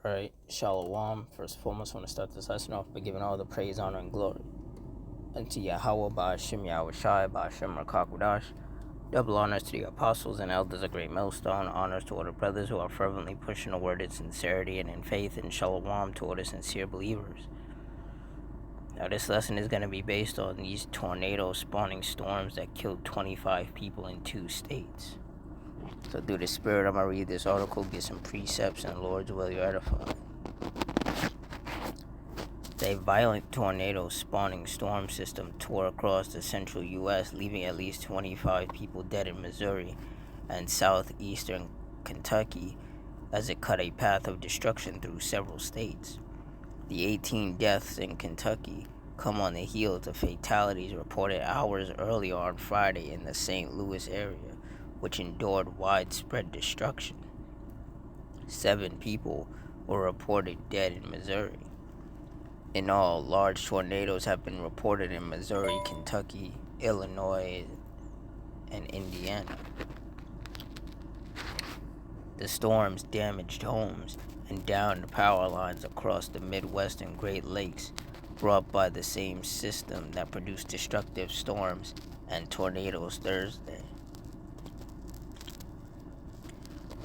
Alright, Shalom. First and foremost, I want to start this lesson off by giving all the praise, honor, and glory unto Yahweh, Ba'ashem Yahweh Shai, Ba'ashem Rakakwadash. Double honors to the apostles and elders of Great Millstone. Honors to all the brothers who are fervently pushing the word in sincerity and in faith. And Shalom to all the sincere believers. Now, this lesson is going to be based on these tornado spawning storms that killed 25 people in 2 states. So through the Spirit, I'm going to read this article, get some precepts, and the Lord's will you're edified. A violent tornado spawning storm system tore across the central U.S., leaving at least 25 people dead in Missouri and southeastern Kentucky as it cut a path of destruction through several states. The 18 deaths in Kentucky come on the heels of fatalities reported hours earlier on Friday in the St. Louis area, which endured widespread destruction. 7 people were reported dead in Missouri. In all, large tornadoes have been reported in Missouri, Kentucky, Illinois, and Indiana. The storms damaged homes and downed power lines across the Midwest and Great Lakes, brought by the same system that produced destructive storms and tornadoes Thursday.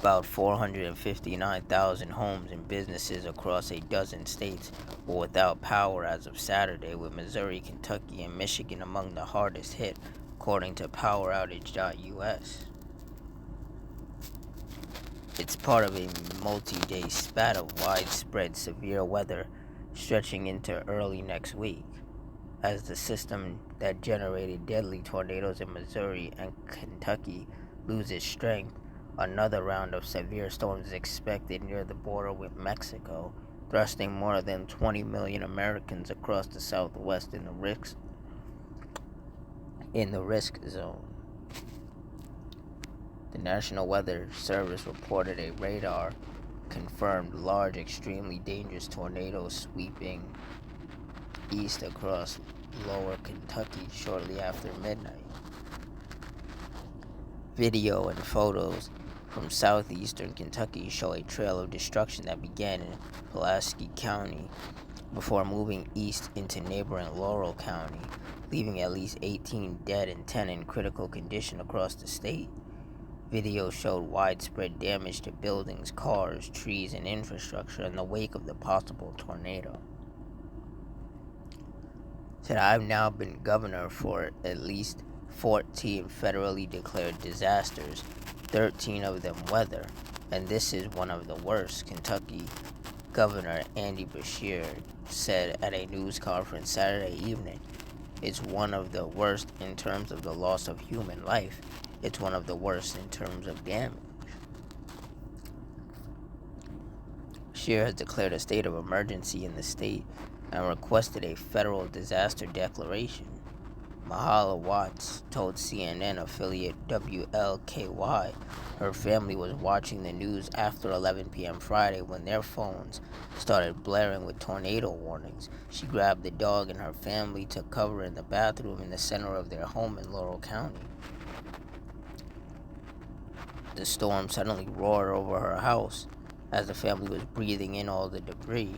About 459,000 homes and businesses across a dozen states were without power as of Saturday, with Missouri, Kentucky, and Michigan among the hardest hit, according to PowerOutage.us. It's part of a multi-day spat of widespread severe weather stretching into early next week. As the system that generated deadly tornadoes in Missouri and Kentucky loses strength, another round of severe storms is expected near the border with Mexico, thrusting more than 20 million Americans across the Southwest in the risk zone. The National Weather Service reported a radar-confirmed large, extremely dangerous tornado sweeping east across lower Kentucky shortly after midnight. Video and photos from southeastern Kentucky show a trail of destruction that began in Pulaski County before moving east into neighboring Laurel County, leaving at least 18 dead and 10 in critical condition across the state. Video showed widespread damage to buildings, cars, trees, and infrastructure in the wake of the possible tornado. Said, I've now been governor for at least 14 federally declared disasters, 13 of them weather, and this is one of the worst, Kentucky Governor Andy Beshear said at a news conference Saturday evening. It's one of the worst in terms of the loss of human life. It's one of the worst in terms of damage. Beshear has declared a state of emergency in the state and requested a federal disaster declaration. Mahala Watts told CNN affiliate WLKY her family was watching the news after 11 p.m. Friday when their phones started blaring with tornado warnings. She grabbed the dog and her family took cover in the bathroom in the center of their home in Laurel County. The storm suddenly roared over her house as the family was breathing in all the debris.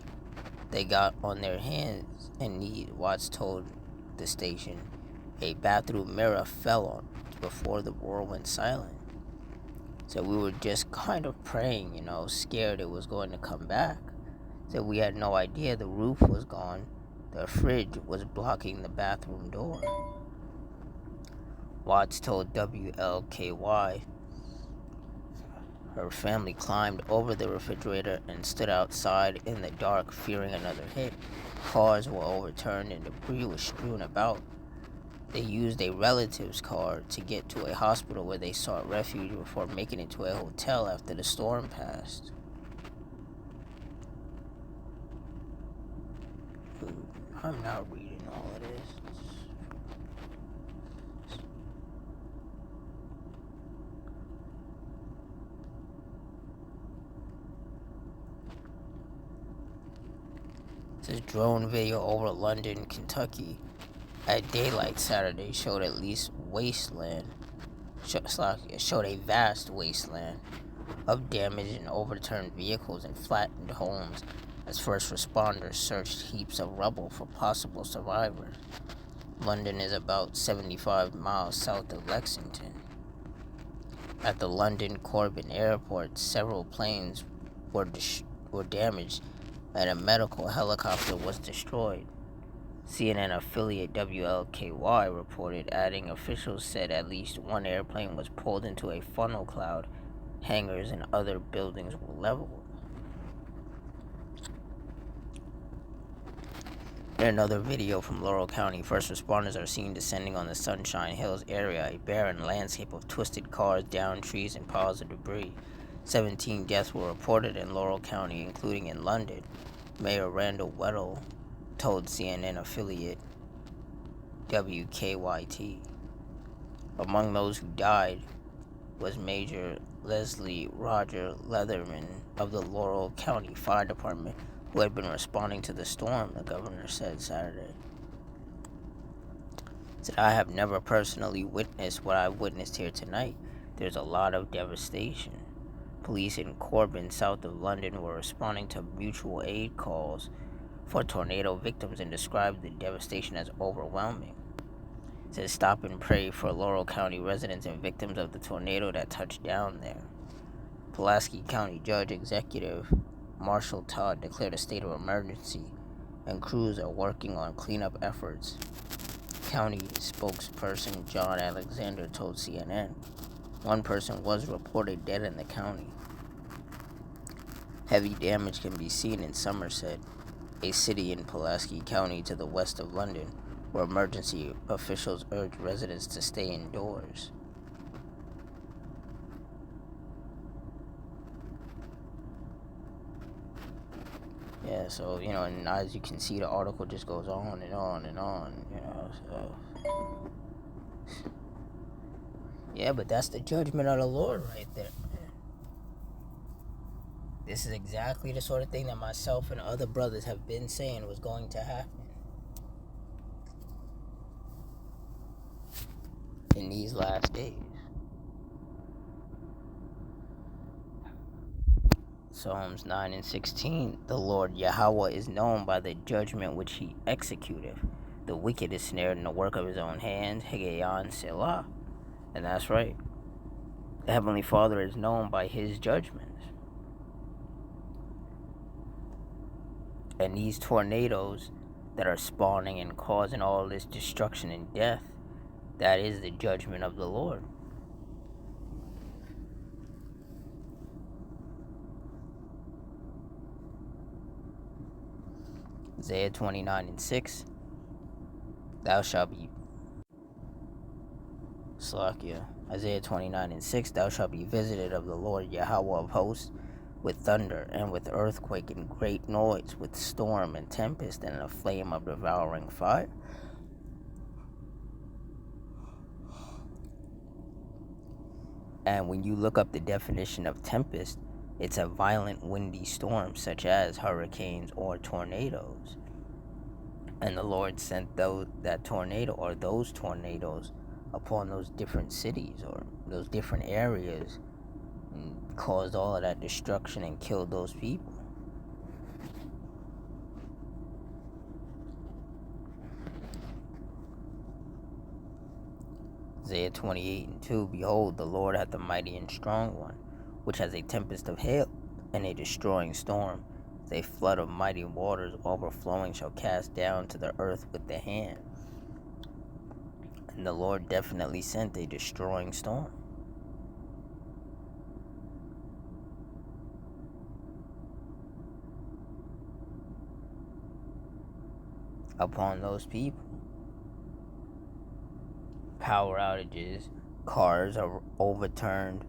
They got on their hands and knees, Watts told the station. A bathroom mirror fell on before the roar went silent. So we were just kind of praying, scared it was going to come back. So we had no idea the roof was gone. The fridge was blocking the bathroom door. Watts told WLKY her family climbed over the refrigerator and stood outside in the dark, fearing another hit. Cars were overturned and debris was strewn about. They used a relative's car to get to a hospital where they sought refuge before making it to a hotel after the storm passed. I'm not reading all of this. This drone video over London, Kentucky at daylight Saturday showed a vast wasteland of damaged and overturned vehicles and flattened homes as first responders searched heaps of rubble for possible survivors. London is about 75 miles south of Lexington. At the London Corbin Airport, several planes were damaged and a medical helicopter was destroyed. CNN affiliate WLKY reported, adding officials said at least one airplane was pulled into a funnel cloud. Hangars and other buildings were leveled. In another video from Laurel County, first responders are seen descending on the Sunshine Hills area, a barren landscape of twisted cars, downed trees, and piles of debris. 17 deaths were reported in Laurel County, including in London. Mayor Randall Weddle told CNN affiliate WKYT. Among those who died was Major Leslie Roger Leatherman of the Laurel County Fire Department, who had been responding to the storm, the governor said Saturday. He said, "I have never personally witnessed what I've witnessed here tonight. There's a lot of devastation." Police in Corbin, south of London, were responding to mutual aid calls for tornado victims and described the devastation as overwhelming. It says, "Stop and pray for Laurel County residents and victims of the tornado that touched down there." Pulaski County Judge Executive Marshall Todd declared a state of emergency, and crews are working on cleanup efforts. County spokesperson John Alexander told CNN one person was reported dead in the county. Heavy damage can be seen in Somerset, a city in Pulaski County to the west of London, where emergency officials urged residents to stay indoors. Yeah, so, and as you can see, the article just goes on and on and on, so. Yeah, but that's the judgment of the Lord right there. This is exactly the sort of thing that myself and other brothers have been saying was going to happen in these last days. Psalms 9 and 16, the Lord Yahweh is known by the judgment which he executeth. The wicked is snared in the work of his own hands, Hegayon Selah. And that's right. The Heavenly Father is known by his judgments. And these tornadoes that are spawning and causing all this destruction and death, that is the judgment of the Lord. Isaiah 29 and 6, thou shalt be Isaiah 29 and 6, thou shalt be visited of the Lord Yahweh of hosts, with thunder and with earthquake and great noise, with storm and tempest and a flame of devouring fire. And when you look up the definition of tempest, it's a violent windy storm such as hurricanes or tornadoes. And the Lord sent that tornado or those tornadoes upon those different cities or those different areas and caused all of that destruction and killed those people. Isaiah 28 and 2, behold, the Lord hath a mighty and strong one, which has a tempest of hail and a destroying storm. A flood of mighty waters overflowing shall cast down to the earth with the hand. And the Lord definitely sent a destroying storm upon those people. Power outages, cars are overturned,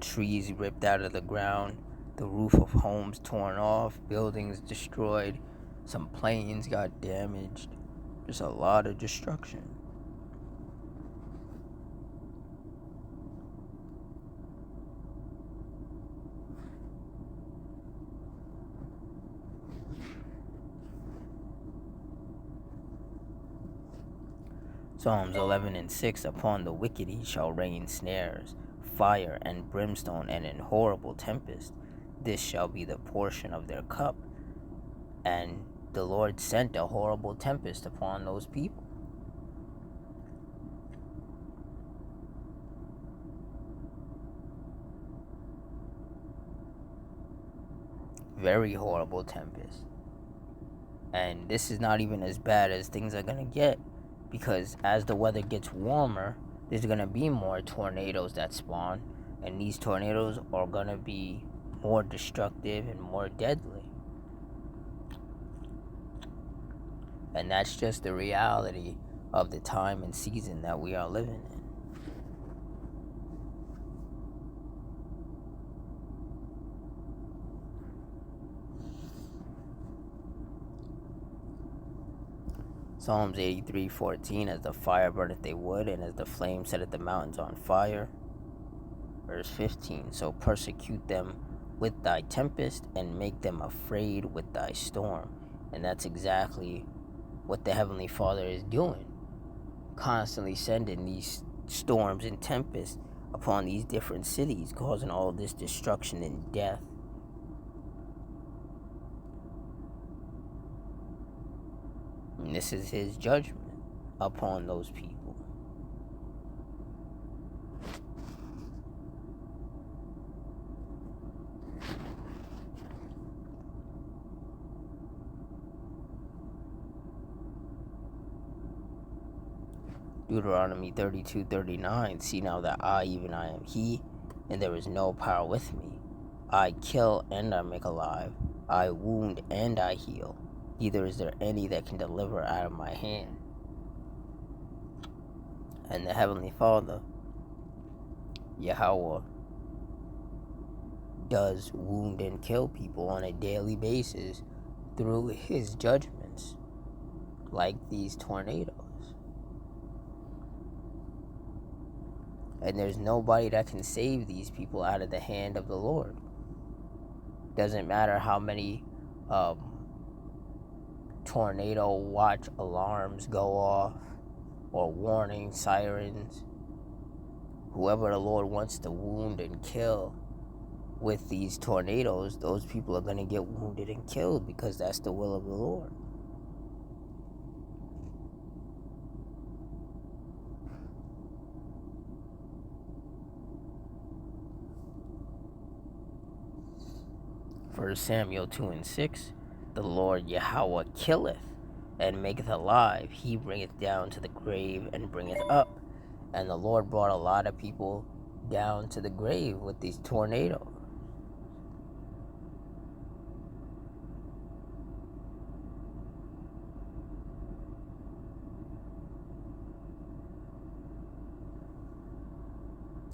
trees ripped out of the ground, the roof of homes torn off, buildings destroyed, some planes got damaged. There's a lot of destruction. Psalms 11 and 6, upon the wicked he shall rain snares. fire and brimstone and in horrible tempest. This shall be the portion of their cup. And the Lord sent a horrible tempest upon those people. Very horrible tempest. And this is not even as bad as things are going to get, because as the weather gets warmer, there's going to be more tornadoes that spawn, and these tornadoes are going to be more destructive and more deadly. And that's just the reality of the time and season that we are living in. Psalms 83:14, as the fire burneth a wood, and as the flame setteth the mountains on fire. Verse 15, so persecute them with thy tempest, and make them afraid with thy storm. And that's exactly what the Heavenly Father is doing. Constantly sending these storms and tempests upon these different cities, causing all this destruction and death. And this is his judgment upon those people. Deuteronomy 32:39, see now that I, even I am he, and there is no power with me. I kill and I make alive. I wound and I heal. Neither is there any that can deliver out of my hand. And the Heavenly Father, Yahweh, does wound and kill people on a daily basis through his judgments, like these tornadoes. And there's nobody that can save these people out of the hand of the Lord. Doesn't matter how many tornado watch alarms go off or warning sirens. Whoever the Lord wants to wound and kill with these tornadoes, those people are going to get wounded and killed, because that's the will of the Lord. First Samuel 2:6, the Lord Yahweh killeth and maketh alive. He bringeth down to the grave and bringeth up. And the Lord brought a lot of people down to the grave with these tornadoes.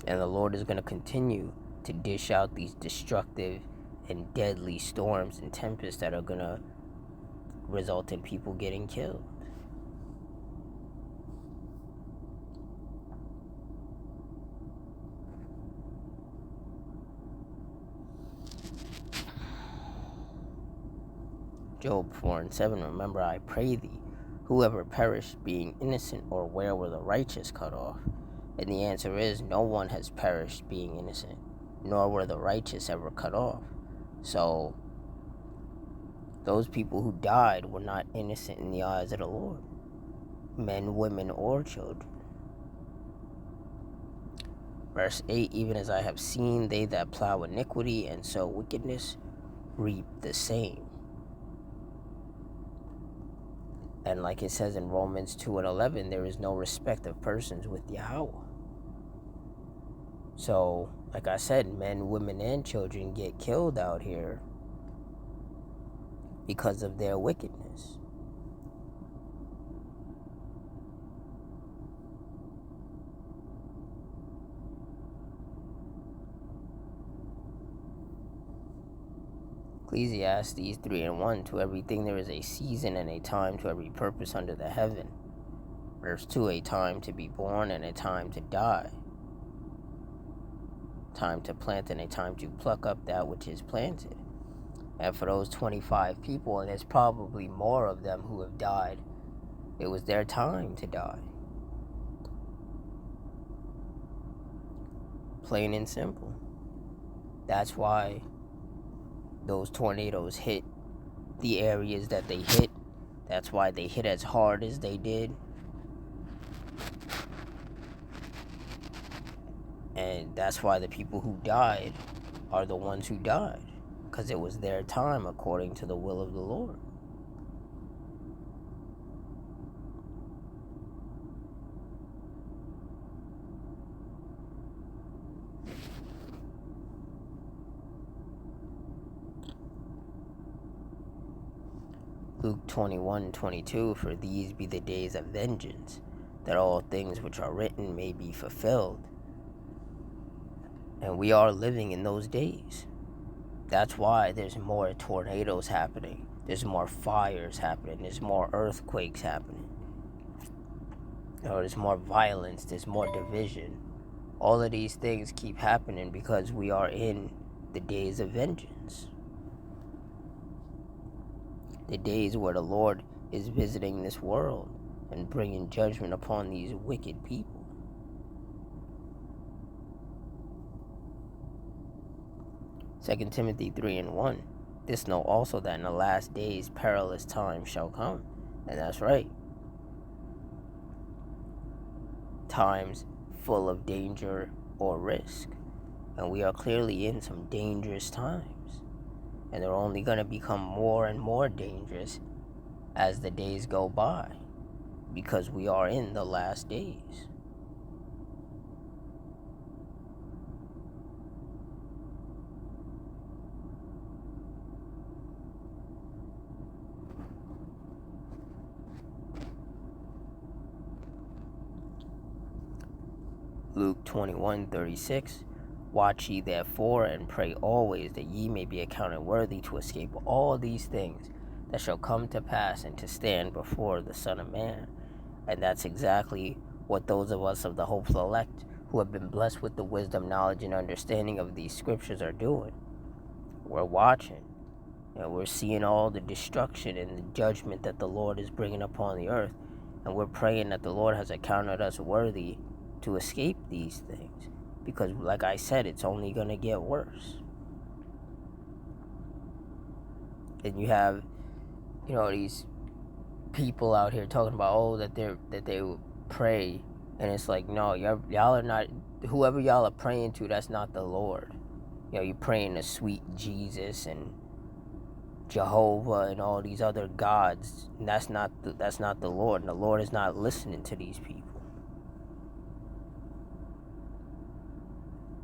And the Lord is going to continue to dish out these destructive and deadly storms and tempests that are going to result in people getting killed. Job 4:7, remember I pray thee, whoever perished being innocent, or where were the righteous cut off? And the answer is, no one has perished being innocent, nor were the righteous ever cut off. So those people who died were not innocent in the eyes of the Lord, men, women, or children. Verse 8, even as I have seen, they that plow iniquity and sow wickedness reap the same. And like it says in Romans 2:11, there is no respect of persons with Yahweh. So, like I said, men, women, and children get killed out here because of their wickedness. Ecclesiastes 3:1, to everything there is a season and a time to every purpose under the heaven. Verse 2, a time to be born and a time to die. Time to plant and a time to pluck up that which is planted. And for those 25 people, and there's probably more of them who have died, it was their time to die. Plain and simple. That's why those tornadoes hit the areas that they hit. That's why they hit as hard as they did. And that's why the people who died are the ones who died. Because it was their time according to the will of the Lord. Luke 21:22, for these be the days of vengeance, that all things which are written may be fulfilled. And we are living in those days. That's why there's more tornadoes happening. There's more fires happening. There's more earthquakes happening. There's more violence. There's more division. All of these things keep happening because we are in the days of vengeance. The days where the Lord is visiting this world and bringing judgment upon these wicked people. Second Timothy 3:1. This know also that in the last days perilous times shall come. And that's right. Times full of danger or risk. And we are clearly in some dangerous times. And they're only going to become more and more dangerous as the days go by, because we are in the last days. Luke 21:36. Watch ye therefore, and pray always, that ye may be accounted worthy to escape all these things that shall come to pass, and to stand before the Son of Man. And that's exactly what those of us of the hopeful elect, who have been blessed with the wisdom, knowledge, and understanding of these scriptures, are doing. We're watching, and we're seeing all the destruction and the judgment that the Lord is bringing upon the earth. And we're praying that the Lord has accounted us worthy to escape these things. Because, like I said, it's only going to get worse. And you have, these people out here talking about, that they pray. And it's like, no, y'all are not, whoever y'all are praying to, that's not the Lord. You're praying to sweet Jesus and Jehovah and all these other gods. And that's not the Lord. And the Lord is not listening to these people.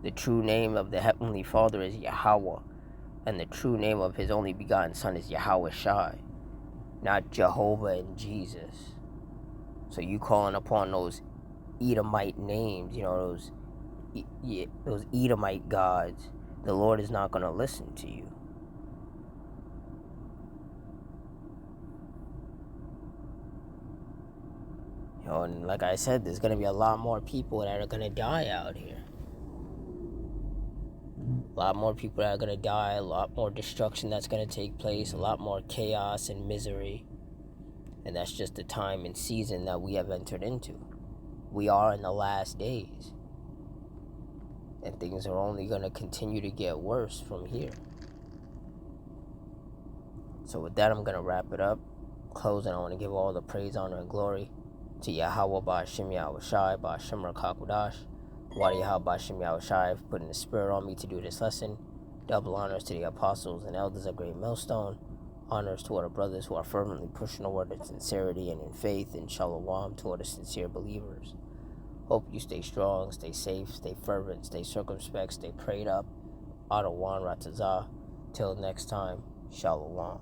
The true name of the Heavenly Father is Yahweh, and the true name of His only begotten Son is Yahweh Shai, not Jehovah and Jesus. So you calling upon those Edomite names, those Edomite gods, the Lord is not going to listen to you. And like I said, there's going to be a lot more people that are going to die out here. A lot more people that are going to die, a lot more destruction that's going to take place, a lot more chaos and misery. And that's just the time and season that we have entered into. We are in the last days. And things are only going to continue to get worse from here. So with that, I'm going to wrap it up. Closing, I want to give all the praise, honor, and glory to Yahweh Ba'Shem Yahweh Shai, Ba'Shem Rakakudash. Wadi Yahweh Ba'Shem Yahweh Shai for putting the spirit on me to do this lesson. Double honors to the apostles and elders of Great Millstone. Honors to all the brothers who are fervently pushing the word in sincerity and in faith, and shalom to all the sincere believers. Hope you stay strong, stay safe, stay fervent, stay circumspect, stay prayed up. Adawan Ratazah. Till next time, shalom.